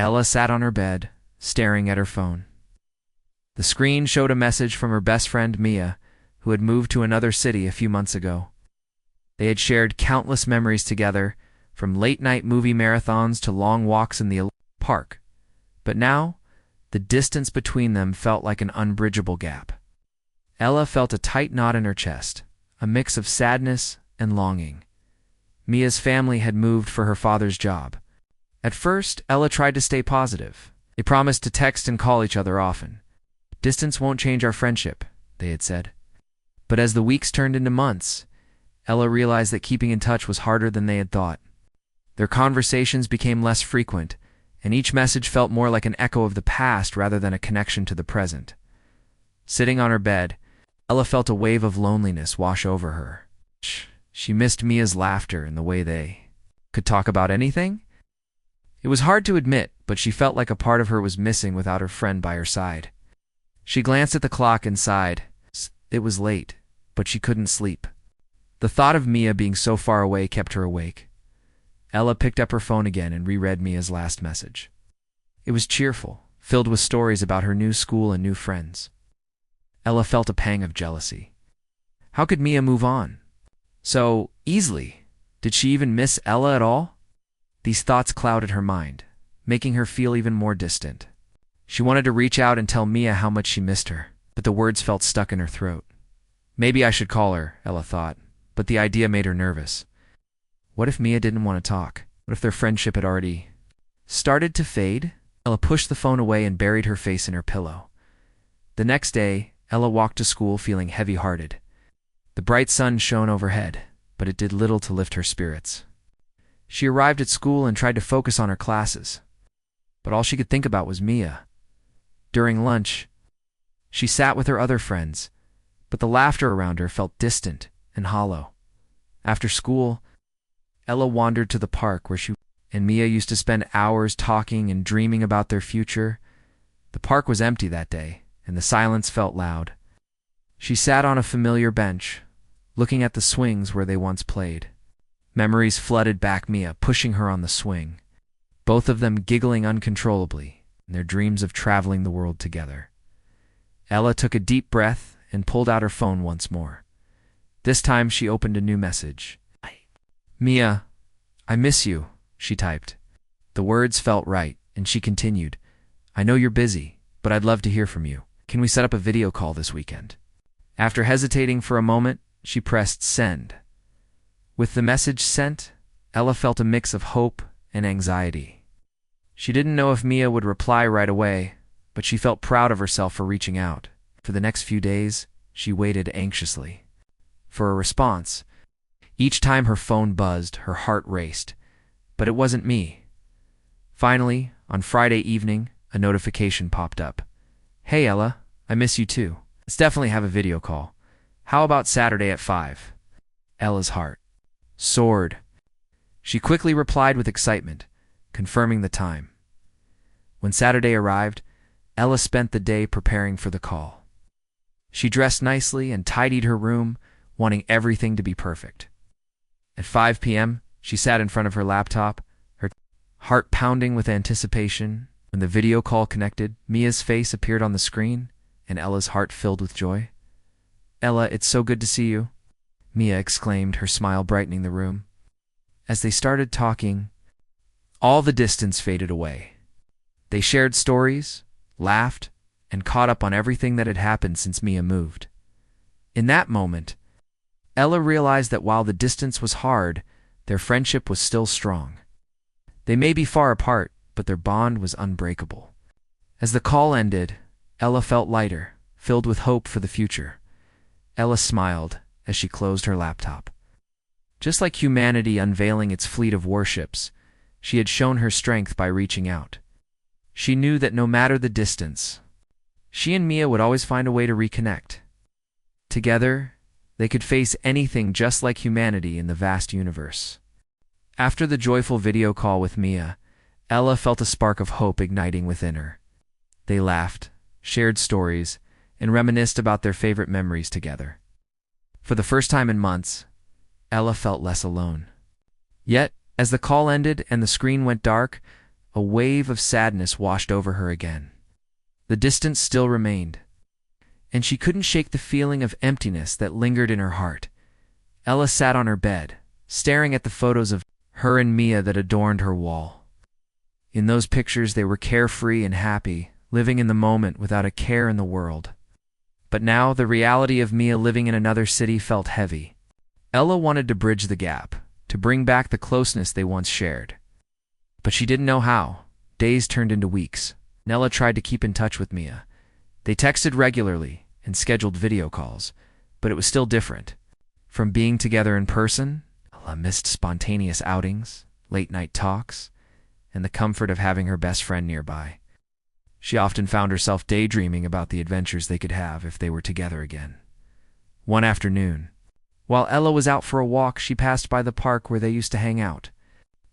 Ella sat on her bed, staring at her phone. The screen showed a message from her best friend Mia, who had moved to another city a few months ago. They had shared countless memories together, from late-night movie marathons to long walks in the park. But now, the distance between them felt like an unbridgeable gap. Ella felt a tight knot in her chest, a mix of sadness and longing. Mia's family had moved for her father's job. At first, Ella tried to stay positive. They promised to text and call each other often. "Distance won't change our friendship," they had said. But as the weeks turned into months, Ella realized that keeping in touch was harder than they had thought. Their conversations became less frequent, and each message felt more like an echo of the past rather than a connection to the present. Sitting on her bed, Ella felt a wave of loneliness wash over her. She missed Mia's laughter and the way they could talk about anything. It was hard to admit, but she felt like a part of her was missing without her friend by her side. She glanced at the clock and sighed. It was late, but she couldn't sleep. The thought of Mia being so far away kept her awake. Ella picked up her phone again and reread Mia's last message. It was cheerful, filled with stories about her new school and new friends. Ella felt a pang of jealousy. How could Mia move on so easily? Did she even miss Ella at all? These thoughts clouded her mind, making her feel even more distant. She wanted to reach out and tell Mia how much she missed her, but the words felt stuck in her throat. Maybe I should call her, Ella thought, but the idea made her nervous. What if Mia didn't want to talk? What if their friendship had already started to fade? Ella pushed the phone away and buried her face in her pillow. The next day, Ella walked to school feeling heavy-hearted. The bright sun shone overhead, but it did little to lift her spirits. She arrived at school and tried to focus on her classes, but all she could think about was Mia. During lunch, she sat with her other friends, but the laughter around her felt distant and hollow. After school, Ella wandered to the park where she and Mia used to spend hours talking and dreaming about their future. The park was empty that day, and the silence felt loud. She sat on a familiar bench, looking at the swings where they once played. Memories flooded back Mia, pushing her on the swing, both of them giggling uncontrollably in their dreams of traveling the world together. Ella took a deep breath and pulled out her phone once more. This time she opened a new message. "Mia, I miss you," she typed. The words felt right, and she continued, "I know you're busy, but I'd love to hear from you. Can we set up a video call this weekend?" After hesitating for a moment, she pressed send. With the message sent, Ella felt a mix of hope and anxiety. She didn't know if Mia would reply right away, but she felt proud of herself for reaching out. For the next few days, she waited anxiously for a response. Each time her phone buzzed, her heart raced, but it wasn't me. Finally, on Friday evening, a notification popped up. "Hey Ella, I miss you too. Let's definitely have a video call. How about Saturday at 5? Ella's heart soared. She quickly replied with excitement, confirming the time. When Saturday arrived, Ella spent the day preparing for the call. She dressed nicely and tidied her room, wanting everything to be perfect. At 5 p.m., she sat in front of her laptop, her heart pounding with anticipation. When the video call connected, Mia's face appeared on the screen, and Ella's heart filled with joy. "Ella, it's so good to see you," Mia exclaimed, her smile brightening the room. As they started talking, all the distance faded away. They shared stories, laughed, and caught up on everything that had happened since Mia moved. In that moment, Ella realized that while the distance was hard, their friendship was still strong. They may be far apart, but their bond was unbreakable. As the call ended, Ella felt lighter, filled with hope for the future. Ella smiled as she closed her laptop. Just like humanity unveiling its fleet of warships, she had shown her strength by reaching out. She knew that no matter the distance, she and Mia would always find a way to reconnect. Together, they could face anything just like humanity in the vast universe. After the joyful video call with Mia, Ella felt a spark of hope igniting within her. They laughed, shared stories, and reminisced about their favorite memories together. For the first time in months, Ella felt less alone. Yet, as the call ended and the screen went dark, a wave of sadness washed over her again. The distance still remained, and she couldn't shake the feeling of emptiness that lingered in her heart. Ella sat on her bed, staring at the photos of her and Mia that adorned her wall. In those pictures, they were carefree and happy, living in the moment without a care in the world. But now, the reality of Mia living in another city felt heavy. Ella wanted to bridge the gap, to bring back the closeness they once shared. But she didn't know how. Days turned into weeks. Ella tried to keep in touch with Mia. They texted regularly and scheduled video calls, but it was still different. From being together in person, Ella missed spontaneous outings, late-night talks, and the comfort of having her best friend nearby. She often found herself daydreaming about the adventures they could have if they were together again. One afternoon, while Ella was out for a walk, she passed by the park where they used to hang out.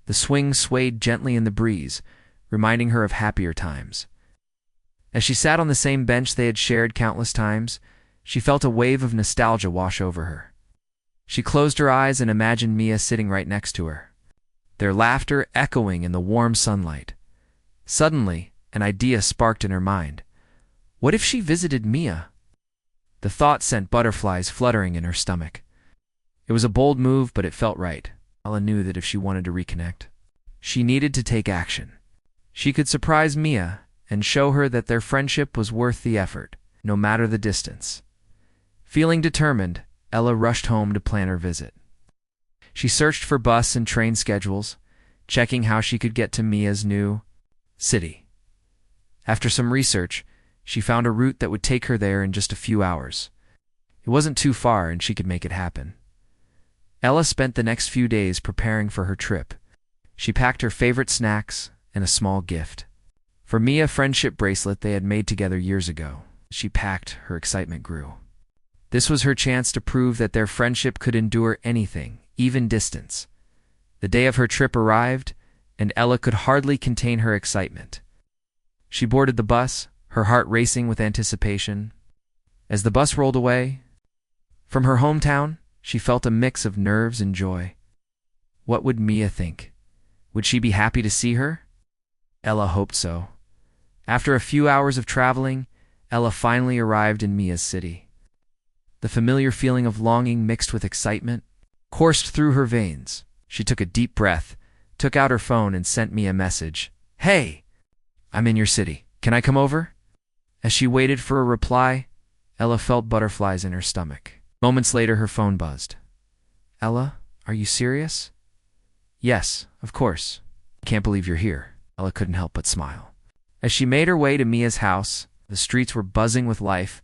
The swing swayed gently in the breeze, reminding her of happier times. As she sat on the same bench they had shared countless times, she felt a wave of nostalgia wash over her. She closed her eyes and imagined Mia sitting right next to her, their laughter echoing in the warm sunlight. Suddenly, an idea sparked in her mind. What if she visited Mia? The thought sent butterflies fluttering in her stomach. It was a bold move, but it felt right. Ella knew that if she wanted to reconnect, she needed to take action. She could surprise Mia and show her that their friendship was worth the effort, no matter the distance. Feeling determined, Ella rushed home to plan her visit. She searched for bus and train schedules, checking how she could get to Mia's new city. After some research, she found a route that would take her there in just a few hours. It wasn't too far, and she could make it happen. Ella spent the next few days preparing for her trip. She packed her favorite snacks and a small gift. For Mia, a friendship bracelet they had made together years ago. She packed, her excitement grew. This was her chance to prove that their friendship could endure anything, even distance. The day of her trip arrived, and Ella could hardly contain her excitement. She boarded the bus, her heart racing with anticipation. As the bus rolled away from her hometown, she felt a mix of nerves and joy. What would Mia think? Would she be happy to see her? Ella hoped so. After a few hours of traveling, Ella finally arrived in Mia's city. The familiar feeling of longing mixed with excitement coursed through her veins. She took a deep breath, took out her phone, and sent Mia a message. "Hey! I'm in your city. Can I come over?" As she waited for a reply, Ella felt butterflies in her stomach. Moments later, her phone buzzed. "Ella, are you serious?" "Yes, of course. Can't believe you're here." Ella couldn't help but smile. As she made her way to Mia's house, the streets were buzzing with life,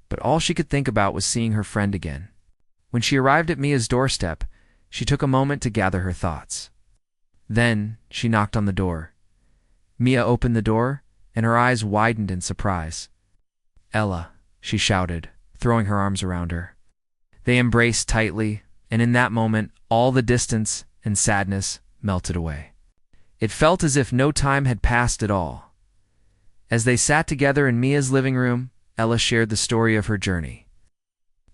but all she could think about was seeing her friend again. When she arrived at Mia's doorstep, she took a moment to gather her thoughts. Then, she knocked on the door. Mia opened the door, and her eyes widened in surprise. "Ella," she shouted, throwing her arms around her. They embraced tightly, and in that moment, all the distance and sadness melted away. It felt as if no time had passed at all. As they sat together in Mia's living room, Ella shared the story of her journey.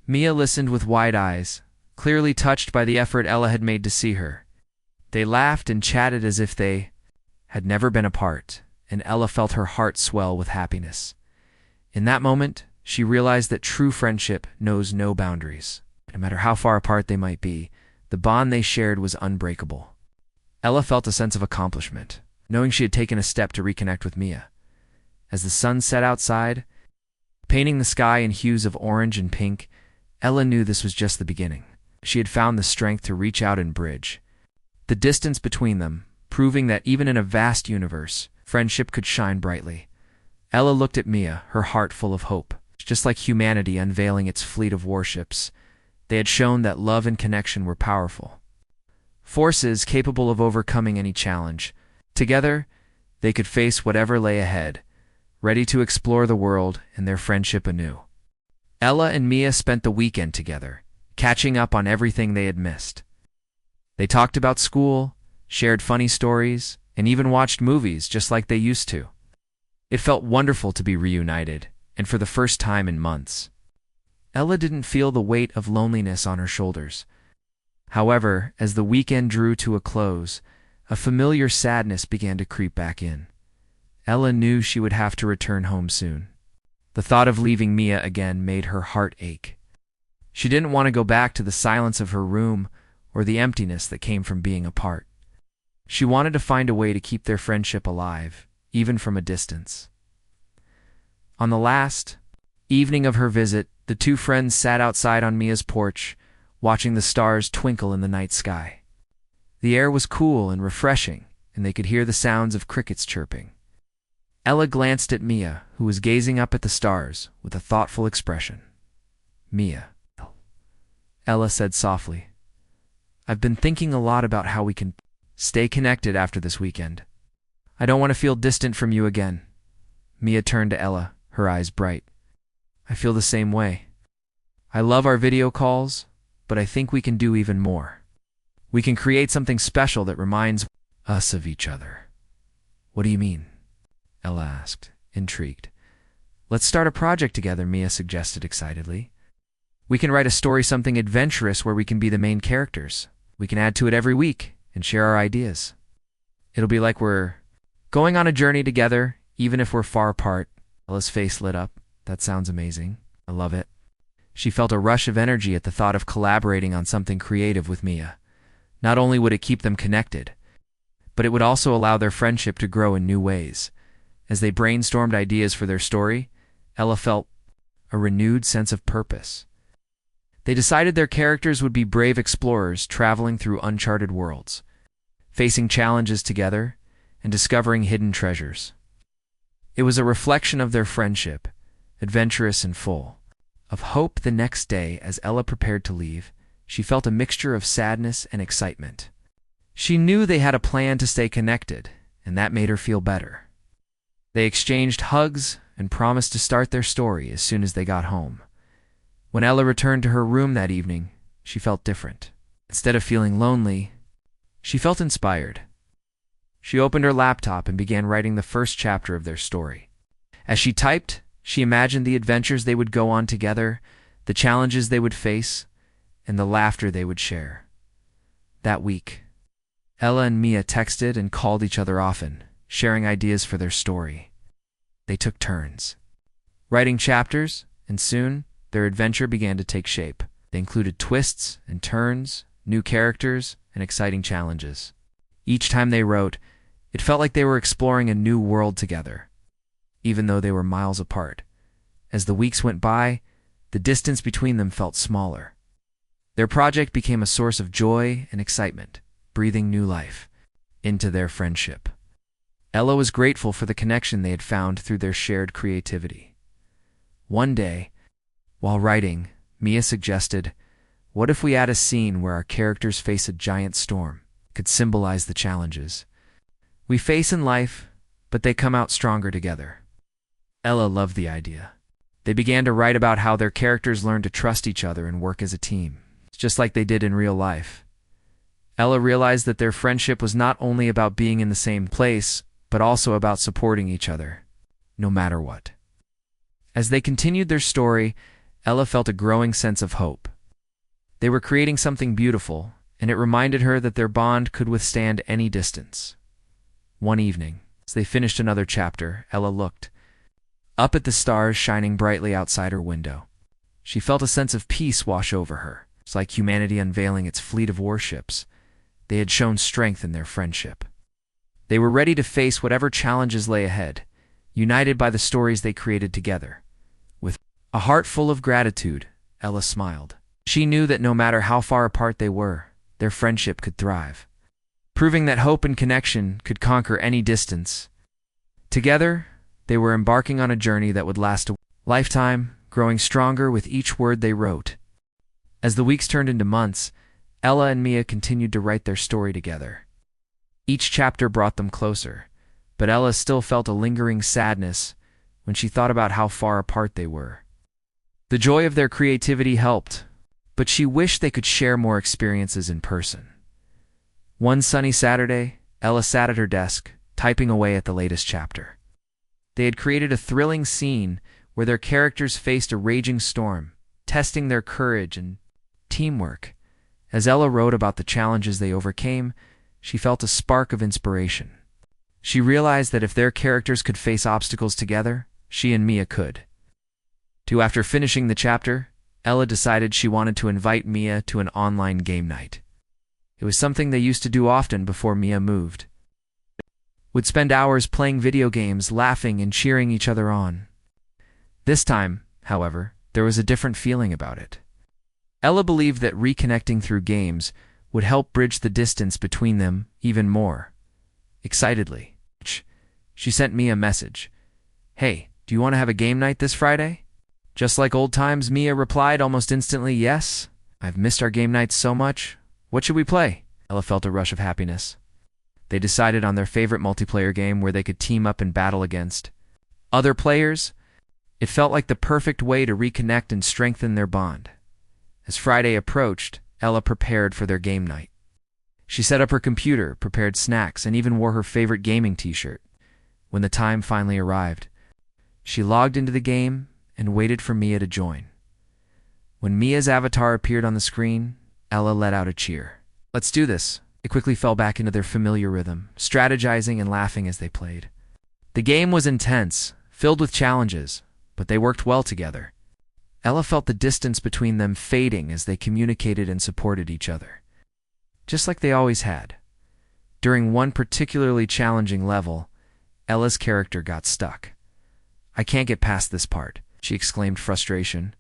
Mia listened with wide eyes, clearly touched by the effort Ella had made to see her. They laughed and chatted as if they had never been apart, and Ella felt her heart swell with happiness. In that moment, she realized that true friendship knows no boundaries. No matter how far apart they might be, the bond they shared was unbreakable. Ella felt a sense of accomplishment, knowing she had taken a step to reconnect with Mia. As the sun set outside, painting the sky in hues of orange and pink, Ella knew this was just the beginning. She had found the strength to reach out and bridge the distance between them, proving that even in a vast universe, friendship could shine brightly. Ella looked at Mia, her heart full of hope. Just like humanity unveiling its fleet of warships, they had shown that love and connection were powerful forces capable of overcoming any challenge. Together, they could face whatever lay ahead, ready to explore the world and their friendship anew. Ella and Mia spent the weekend together, catching up on everything they had missed. They talked about school, shared funny stories, and even watched movies just like they used to. It felt wonderful to be reunited, and for the first time in months. Ella didn't feel the weight of loneliness on her shoulders. However, as the weekend drew to a close, A familiar sadness began to creep back in. Ella knew she would have to return home soon. The thought of leaving Mia again made her heart ache. She didn't want to go back to the silence of her room or the emptiness that came from being apart. She wanted to find a way to keep their friendship alive, even from a distance. On the last evening of her visit, the two friends sat outside on Mia's porch, watching the stars twinkle in the night sky. The air was cool and refreshing, and they could hear the sounds of crickets chirping. Ella glanced at Mia, who was gazing up at the stars with a thoughtful expression. "Mia," Ella said softly, "I've been thinking a lot about how we can stay connected after this weekend. I don't want to feel distant from you again." Mia turned to Ella, her eyes bright. "I feel the same way. I love our video calls, but I think we can do even more. We can create something special that reminds us of each other." "What do you mean?" Ella asked, intrigued. "Let's start a project together," Mia suggested excitedly. "We can write a story, something adventurous where we can be the main characters. We can add to it every week and share our ideas. It'll be like we're going on a journey together, even if we're far apart." Ella's face lit up. "That sounds amazing. I love it." She felt a rush of energy at the thought of collaborating on something creative with Mia. Not only would it keep them connected, but it would also allow their friendship to grow in new ways. As they brainstormed ideas for their story, Ella felt a renewed sense of purpose. They decided their characters would be brave explorers traveling through uncharted worlds, facing challenges together, and discovering hidden treasures. It was a reflection of their friendship, adventurous and full of hope. The next day, as Ella prepared to leave, she felt a mixture of sadness and excitement. She knew they had a plan to stay connected, and that made her feel better. They exchanged hugs and promised to start their story as soon as they got home. When Ella returned to her room that evening, she felt different. Instead of feeling lonely, she felt inspired. She opened her laptop and began writing the first chapter of their story. As she typed, she imagined the adventures they would go on together, the challenges they would face, and the laughter they would share. That week, Ella and Mia texted and called each other often, sharing ideas for their story. They took turns writing chapters, and soon their adventure began to take shape. They included twists and turns, new characters, and exciting challenges. Each time they wrote, it felt like they were exploring a new world together, even though they were miles apart. As the weeks went by, the distance between them felt smaller. Their project became a source of joy and excitement, breathing new life into their friendship. Ella was grateful for the connection they had found through their shared creativity. One day, while writing, Mia suggested, "What if we add a scene where our characters face a giant storm? It could symbolize the challenges we face in life, but they come out stronger together." Ella loved the idea. They began to write about how their characters learned to trust each other and work as a team, just like they did in real life. Ella realized that their friendship was not only about being in the same place, but also about supporting each other, no matter what. As they continued their story, Ella felt a growing sense of hope. They were creating something beautiful, and it reminded her that their bond could withstand any distance. One evening, as they finished another chapter, Ella looked up at the stars shining brightly outside her window. She felt a sense of peace wash over her. It's like humanity unveiling its fleet of warships. They had shown strength in their friendship. They were ready to face whatever challenges lay ahead, united by the stories they created together. With a heart full of gratitude, Ella smiled. She knew that no matter how far apart they were, their friendship could thrive, proving that hope and connection could conquer any distance. Together, they were embarking on a journey that would last a lifetime, growing stronger with each word they wrote. As the weeks turned into months, Ella and Mia continued to write their story together. Each chapter brought them closer, but Ella still felt a lingering sadness when she thought about how far apart they were. The joy of their creativity helped, but she wished they could share more experiences in person. One sunny Saturday, Ella sat at her desk, typing away at the latest chapter. They had created a thrilling scene where their characters faced a raging storm, testing their courage and teamwork. As Ella wrote about the challenges they overcame, she felt a spark of inspiration. She realized that if their characters could face obstacles together, she and Mia could. After finishing the chapter, Ella decided she wanted to invite Mia to an online game night. It was something they used to do often before Mia moved. Would spend hours playing video games, laughing and cheering each other on. This time, however, there was a different feeling about it. Ella believed that reconnecting through games would help bridge the distance between them even more. Excitedly, she sent Mia a message. "Hey, do you want to have a game night this Friday?" Just like old times, Mia replied almost instantly, "Yes. I've missed our game nights so much. What should we play?" Ella felt a rush of happiness. They decided on their favorite multiplayer game where they could team up and battle against other players. It felt like the perfect way to reconnect and strengthen their bond. As Friday approached, Ella prepared for their game night. She set up her computer, prepared snacks, and even wore her favorite gaming t-shirt. When the time finally arrived, she logged into the game and waited for Mia to join. When Mia's avatar appeared on the screen, Ella let out a cheer. "Let's do this." They quickly fell back into their familiar rhythm, strategizing and laughing as they played. The game was intense, filled with challenges, but they worked well together. Ella felt the distance between them fading as they communicated and supported each other, just like they always had. During one particularly challenging level, Ella's character got stuck. "I can't get past this part," she exclaimed in frustration.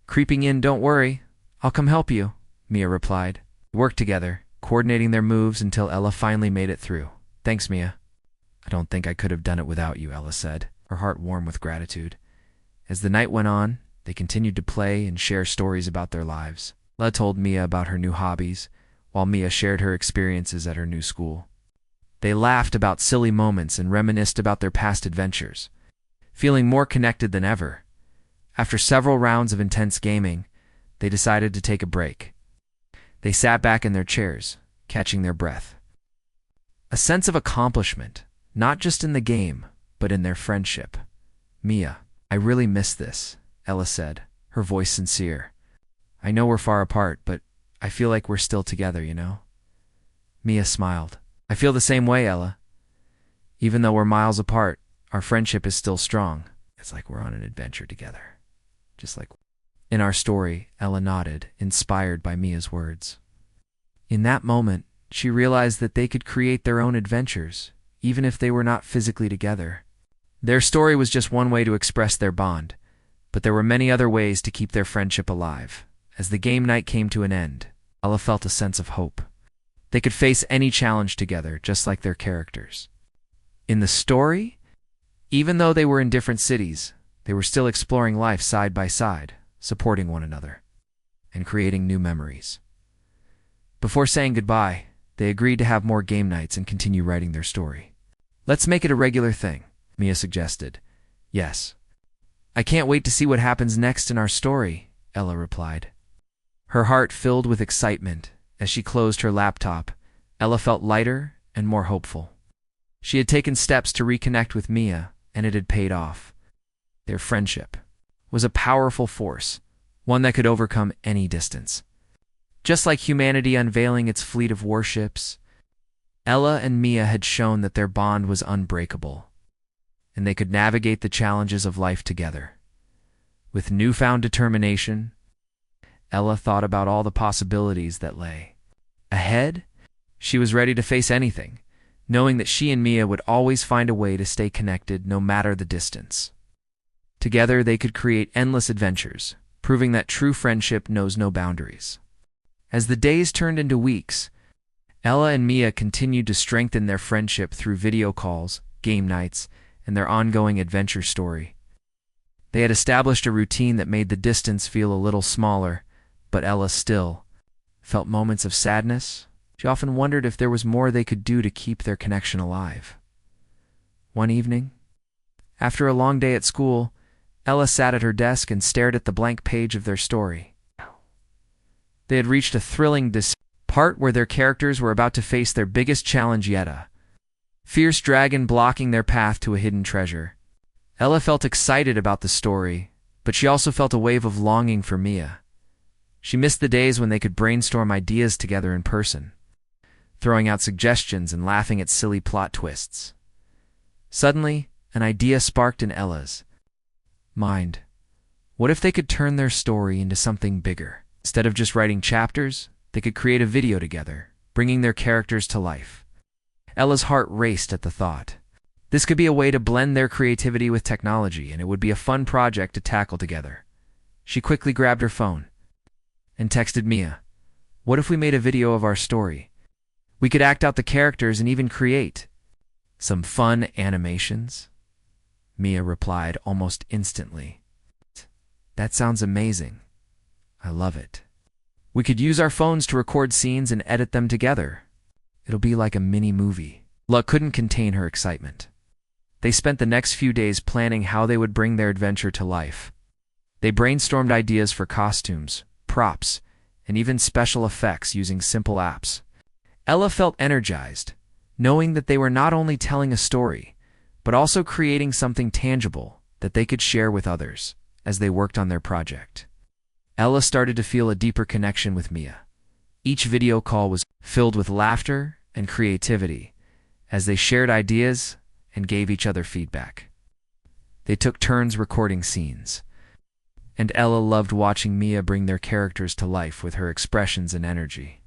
"Creeping in, don't worry. I'll come help you," Mia replied. They worked together, coordinating their moves until Ella finally made it through. "Thanks, Mia." "I don't think I could have done it without you," Ella said, her heart warm with gratitude. As the night went on, they continued to play and share stories about their lives. Ella told Mia about her new hobbies, while Mia shared her experiences at her new school. They laughed about silly moments and reminisced about their past adventures, feeling more connected than ever. After several rounds of intense gaming, they decided to take a break. They sat back in their chairs, catching their breath. A sense of accomplishment, not just in the game, but in their friendship. "Mia, I really miss this," Ella said, her voice sincere. "I know we're far apart, but I feel like we're still together, you know?" Mia smiled. "I feel the same way, Ella. Even though we're miles apart, our friendship is still strong. It's like we're on an adventure together. Just like..." In our story, Ella nodded, inspired by Mia's words. In that moment, she realized that they could create their own adventures, even if they were not physically together. Their story was just one way to express their bond, but there were many other ways to keep their friendship alive. As the game night came to an end, Ella felt a sense of hope. They could face any challenge together, just like their characters. In the story, even though they were in different cities, they were still exploring life side by side, supporting one another, and creating new memories. Before saying goodbye, they agreed to have more game nights and continue writing their story. "Let's make it a regular thing," Mia suggested. "Yes. I can't wait to see what happens next in our story," Ella replied. Her heart filled with excitement. As she closed her laptop, Ella felt lighter and more hopeful. She had taken steps to reconnect with Mia, and it had paid off. Their friendship was a powerful force, one that could overcome any distance. Just like humanity unveiling its fleet of warships, Ella and Mia had shown that their bond was unbreakable, and they could navigate the challenges of life together. With newfound determination, Ella thought about all the possibilities that lay ahead. She was ready to face anything, knowing that she and Mia would always find a way to stay connected no matter the distance. Together, they could create endless adventures, proving that true friendship knows no boundaries. As the days turned into weeks, Ella and Mia continued to strengthen their friendship through video calls, game nights, and their ongoing adventure story. They had established a routine that made the distance feel a little smaller, but Ella still felt moments of sadness. She often wondered if there was more they could do to keep their connection alive. One evening, after a long day at school, Ella sat at her desk and stared at the blank page of their story. They had reached a thrilling part where their characters were about to face their biggest challenge yet, a fierce dragon blocking their path to a hidden treasure. Ella felt excited about the story, but she also felt a wave of longing for Mia. She missed the days when they could brainstorm ideas together in person. throwing out suggestions and laughing at silly plot twists. Suddenly, an idea sparked in Ella's mind. What if they could turn their story into something bigger? Instead of just writing chapters, they could create a video together, bringing their characters to life. Ella's heart raced at the thought. This could be a way to blend their creativity with technology, and it would be a fun project to tackle together. She quickly grabbed her phone and texted Mia. What if we made a video of our story? We could act out the characters and even create some fun animations. Mia replied almost instantly. That sounds amazing. I love it. We could use our phones to record scenes and edit them together. It'll be like a mini movie. Ella couldn't contain her excitement. They spent the next few days planning how they would bring their adventure to life. They brainstormed ideas for costumes, props, and even special effects using simple apps. Ella felt energized, knowing that they were not only telling a story, but also creating something tangible that they could share with others as they worked on their project. Ella started to feel a deeper connection with Mia. Each video call was filled with laughter and creativity as they shared ideas and gave each other feedback. They took turns recording scenes, and Ella loved watching Mia bring their characters to life with her expressions and energy.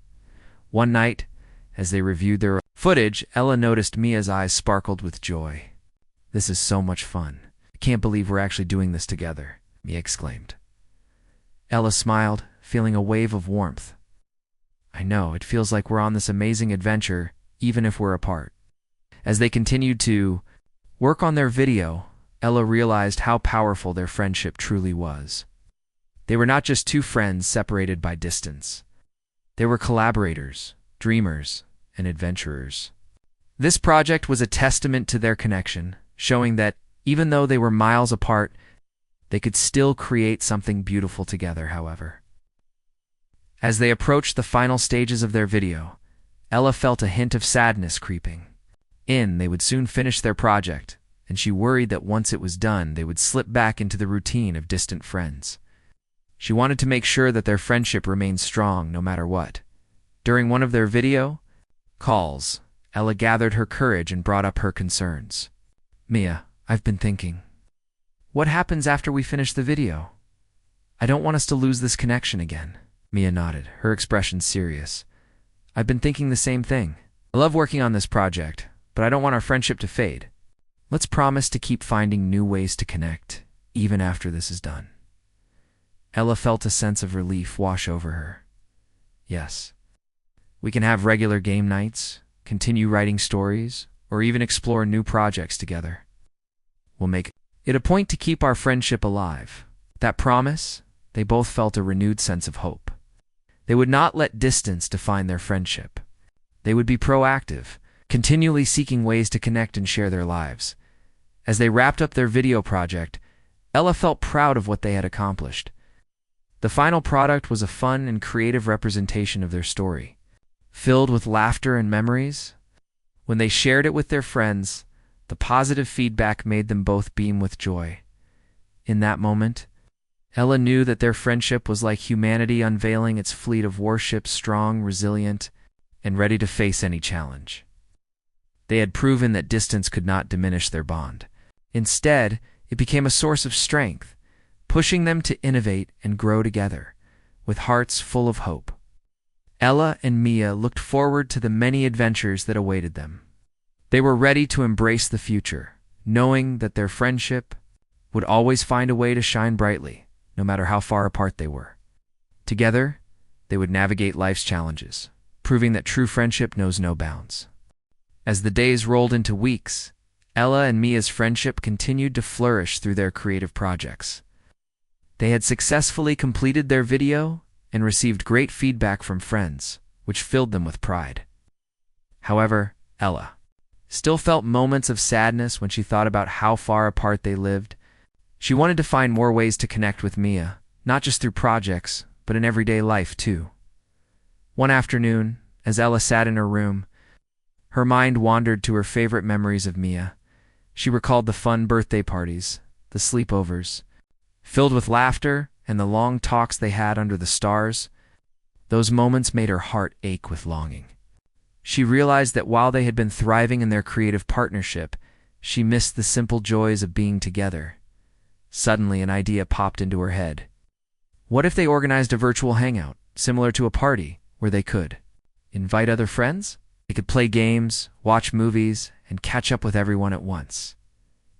One night, as they reviewed their footage, Ella noticed Mia's eyes sparkled with joy. This is so much fun. I can't believe we're actually doing this together, Mia exclaimed. Ella smiled, feeling a wave of warmth. I know, it feels like we're on this amazing adventure, even if we're apart. As they continued to work on their video, Ella realized how powerful their friendship truly was. They were not just two friends separated by distance. They were collaborators, dreamers, and adventurers. This project was a testament to their connection, showing that, even though they were miles apart, they could still create something beautiful together, however. As they approached the final stages of their video, Ella felt a hint of sadness creeping in. They would soon finish their project, and she worried that once it was done, they would slip back into the routine of distant friends. She wanted to make sure that their friendship remained strong no matter what. During one of their video calls, Ella gathered her courage and brought up her concerns. Mia, I've been thinking. What happens after we finish the video? I don't want us to lose this connection again. Mia nodded, her expression serious. I've been thinking the same thing. I love working on this project, but I don't want our friendship to fade. Let's promise to keep finding new ways to connect, even after this is done. Ella felt a sense of relief wash over her. Yes. We can have regular game nights, continue writing stories, or even explore new projects together. We'll make it a point to keep our friendship alive. That promise, they both felt a renewed sense of hope. They would not let distance define their friendship. They would be proactive, continually seeking ways to connect and share their lives. As they wrapped up their video project, Ella felt proud of what they had accomplished. The final product was a fun and creative representation of their story, filled with laughter and memories. When they shared it with their friends, the positive feedback made them both beam with joy. In that moment, Ella knew that their friendship was like humanity unveiling its fleet of warships, strong, resilient, and ready to face any challenge. They had proven that distance could not diminish their bond. Instead, it became a source of strength, pushing them to innovate and grow together, with hearts full of hope. Ella and Mia looked forward to the many adventures that awaited them. They were ready to embrace the future, knowing that their friendship would always find a way to shine brightly, no matter how far apart they were. Together, they would navigate life's challenges, proving that true friendship knows no bounds. As the days rolled into weeks, Ella and Mia's friendship continued to flourish through their creative projects. They had successfully completed their video and received great feedback from friends, which filled them with pride. However, Ella still felt moments of sadness when she thought about how far apart they lived. She wanted to find more ways to connect with Mia, not just through projects, but in everyday life too. One afternoon, as Ella sat in her room, her mind wandered to her favorite memories of Mia. She recalled the fun birthday parties, the sleepovers, filled with laughter, and the long talks they had under the stars. Those moments made her heart ache with longing. She realized that while they had been thriving in their creative partnership, she missed the simple joys of being together. Suddenly, an idea popped into her head. What if they organized a virtual hangout, similar to a party, where they could invite other friends? They could play games, watch movies, and catch up with everyone at once.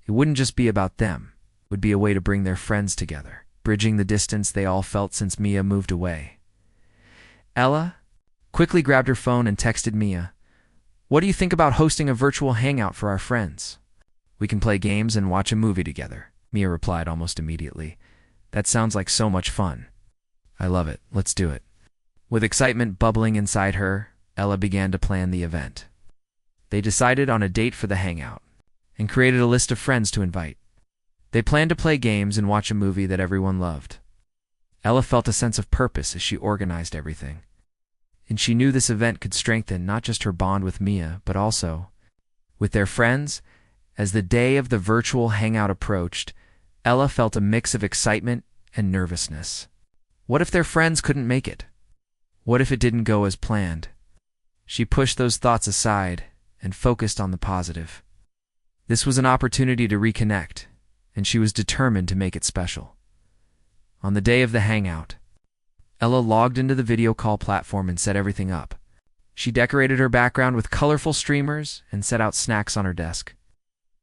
It wouldn't just be about them. It would be a way to bring their friends together, bridging the distance they all felt since Mia moved away. Ella quickly grabbed her phone and texted Mia, "What do you think about hosting a virtual hangout for our friends? We can play games and watch a movie together." Mia replied almost immediately, "That sounds like so much fun. I love it. Let's do it." With excitement bubbling inside her, Ella began to plan the event. They decided on a date for the hangout and created a list of friends to invite. They planned to play games and watch a movie that everyone loved. Ella felt a sense of purpose as she organized everything. And she knew this event could strengthen not just her bond with Mia, but also with their friends. As the day of the virtual hangout approached, Ella felt a mix of excitement and nervousness. What if their friends couldn't make it? What if it didn't go as planned? She pushed those thoughts aside and focused on the positive. This was an opportunity to reconnect, and she was determined to make it special. On the day of the hangout, Ella logged into the video call platform and set everything up. She decorated her background with colorful streamers and set out snacks on her desk.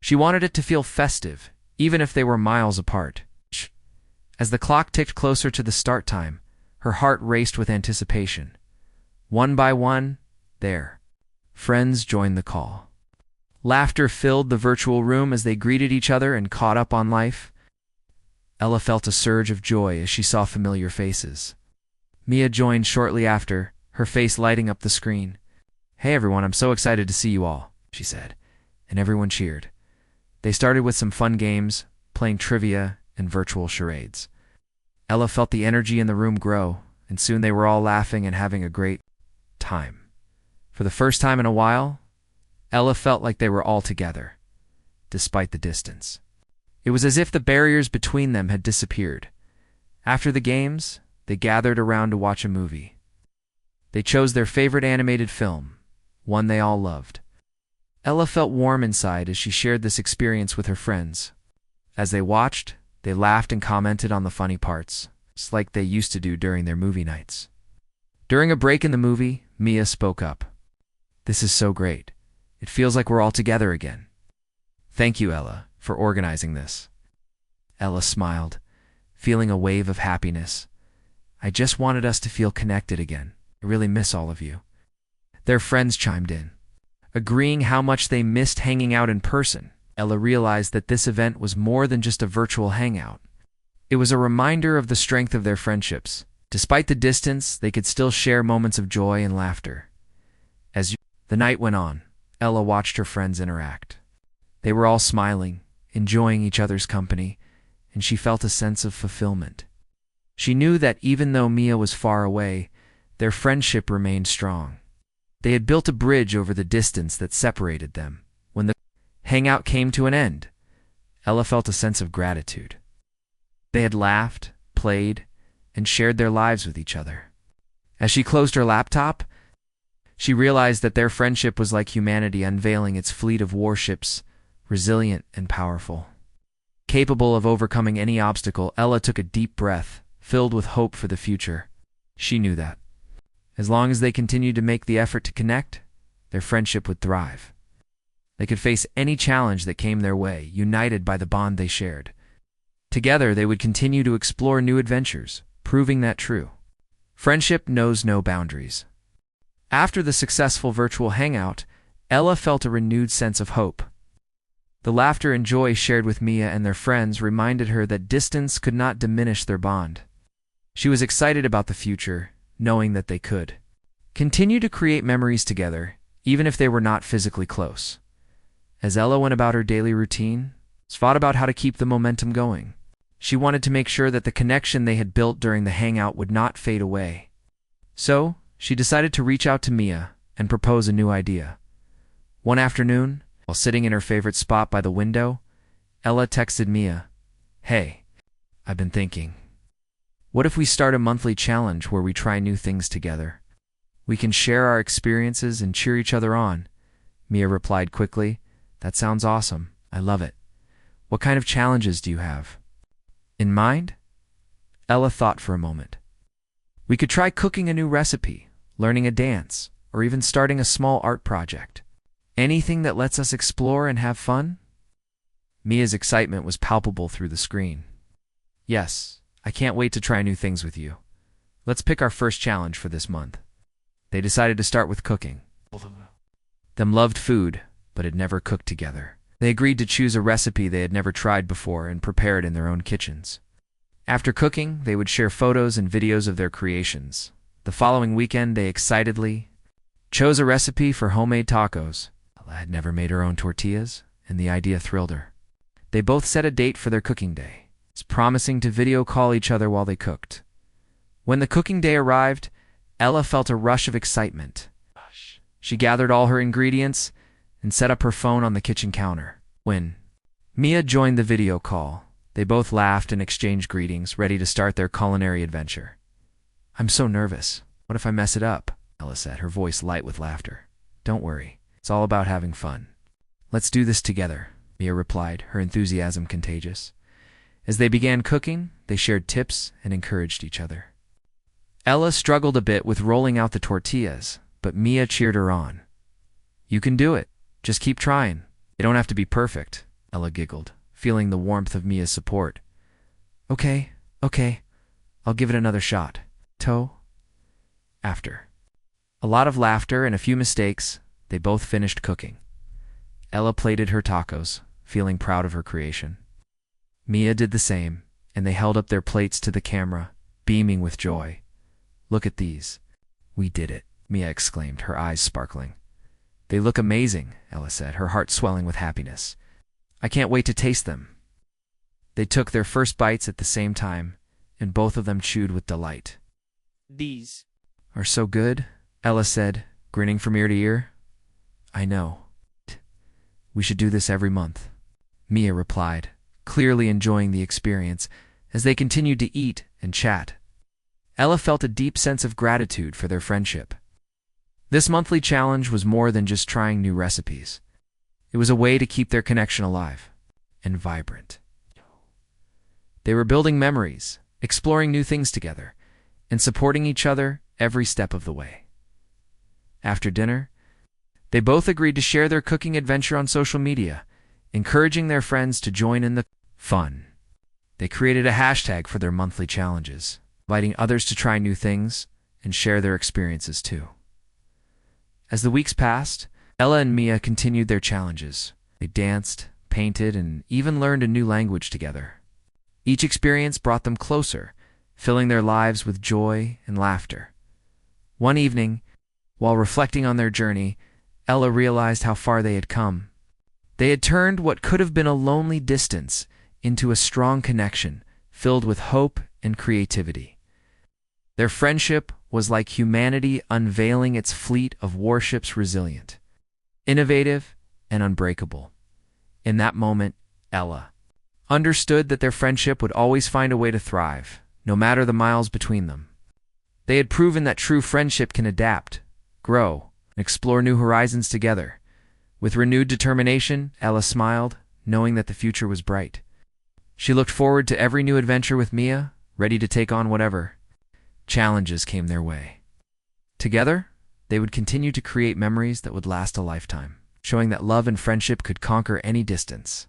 She wanted it to feel festive, even if they were miles apart. As the clock ticked closer to the start time, her heart raced with anticipation. One by one, their friends joined the call. Laughter filled the virtual room as they greeted each other and caught up on life. Ella felt a surge of joy as she saw familiar faces. Mia joined shortly after, her face lighting up the screen. "Hey everyone, I'm so excited to see you all," she said, and everyone cheered. They started with some fun games, playing trivia and virtual charades. Ella felt the energy in the room grow, and soon they were all laughing and having a great time. For the first time in a while, Ella felt like they were all together, despite the distance. It was as if the barriers between them had disappeared. After the games, they gathered around to watch a movie. They chose their favorite animated film, one they all loved. Ella felt warm inside as she shared this experience with her friends. As they watched, they laughed and commented on the funny parts, just like they used to do during their movie nights. During a break in the movie, Mia spoke up. "This is so great. It feels like we're all together again. Thank you, Ella, for organizing this." Ella smiled, feeling a wave of happiness. "I just wanted us to feel connected again. I really miss all of you." Their friends chimed in, agreeing how much they missed hanging out in person. Ella realized that this event was more than just a virtual hangout. It was a reminder of the strength of their friendships. Despite the distance, they could still share moments of joy and laughter. As the night went on, Ella watched her friends interact. They were all smiling, enjoying each other's company, and she felt a sense of fulfillment. She knew that even though Mia was far away, their friendship remained strong. They had built a bridge over the distance that separated them. When the hangout came to an end, Ella felt a sense of gratitude. They had laughed, played, and shared their lives with each other. As she closed her laptop, she realized that their friendship was like humanity unveiling its fleet of warships, resilient and powerful. Capable of overcoming any obstacle, Ella took a deep breath, filled with hope for the future. She knew that, as long as they continued to make the effort to connect, their friendship would thrive. They could face any challenge that came their way, united by the bond they shared. Together, they would continue to explore new adventures, proving that true. Friendship knows no boundaries. After the successful virtual hangout, Ella felt a renewed sense of hope. The laughter and joy shared with Mia and their friends reminded her that distance could not diminish their bond. She was excited about the future, knowing that they could continue to create memories together, even if they were not physically close. As Ella went about her daily routine, she thought about how to keep the momentum going. She wanted to make sure that the connection they had built during the hangout would not fade away. So, she decided to reach out to Mia and propose a new idea. One afternoon, while sitting in her favorite spot by the window, Ella texted Mia, "Hey, I've been thinking. What if we start a monthly challenge where we try new things together? We can share our experiences and cheer each other on, Mia replied quickly. That sounds awesome. I love it. What kind of challenges do you have in mind? Ella thought for a moment. We could try cooking a new recipe, learning a dance, or even starting a small art project. Anything that lets us explore and have fun? Mia's excitement was palpable through the screen. Yes, I can't wait to try new things with you. Let's pick our first challenge for this month. They decided to start with cooking. Both of them loved food, but had never cooked together. They agreed to choose a recipe they had never tried before and prepare it in their own kitchens. After cooking, they would share photos and videos of their creations. The following weekend, they excitedly chose a recipe for homemade tacos. Ella had never made her own tortillas, and the idea thrilled her. They both set a date for their cooking day, promising to video call each other while they cooked. When the cooking day arrived, Ella felt a rush of excitement. She gathered all her ingredients and set up her phone on the kitchen counter. When Mia joined the video call, they both laughed and exchanged greetings, ready to start their culinary adventure. I'm so nervous. What if I mess it up? Ella said, her voice light with laughter. Don't worry. It's all about having fun. Let's do this together, Mia replied, her enthusiasm contagious. As they began cooking, they shared tips and encouraged each other. Ella struggled a bit with rolling out the tortillas, but Mia cheered her on. You can do it. Just keep trying. They don't have to be perfect, Ella giggled, feeling the warmth of Mia's support. Okay. I'll give it another shot. After a lot of laughter and a few mistakes, they both finished cooking. Ella plated her tacos, feeling proud of her creation. Mia did the same, and they held up their plates to the camera, beaming with joy. Look at these. We did it, Mia exclaimed, her eyes sparkling. They look amazing, Ella said, her heart swelling with happiness. I can't wait to taste them. They took their first bites at the same time, and both of them chewed with delight. These are so good, Ella said, grinning from ear to ear. I know. We should do this every month, Mia replied, clearly enjoying the experience as they continued to eat and chat. Ella felt a deep sense of gratitude for their friendship. This monthly challenge was more than just trying new recipes. It was a way to keep their connection alive and vibrant. They were building memories, exploring new things together, and supporting each other every step of the way. After dinner, they both agreed to share their cooking adventure on social media, encouraging their friends to join in the fun. They created a hashtag for their monthly challenges, inviting others to try new things and share their experiences too. As the weeks passed, Ella and Mia continued their challenges. They danced, painted, and even learned a new language together. Each experience brought them closer, filling their lives with joy and laughter. One evening, while reflecting on their journey, Ella realized how far they had come. They had turned what could have been a lonely distance into a strong connection, filled with hope and creativity. Their friendship was like humanity unveiling its fleet of warships, resilient, innovative, and unbreakable. In that moment, Ella understood that their friendship would always find a way to thrive, no matter the miles between them. They had proven that true friendship can adapt, grow, and explore new horizons together. With renewed determination, Ella smiled, knowing that the future was bright. She looked forward to every new adventure with Mia, ready to take on whatever challenges came their way. Together, they would continue to create memories that would last a lifetime, showing that love and friendship could conquer any distance.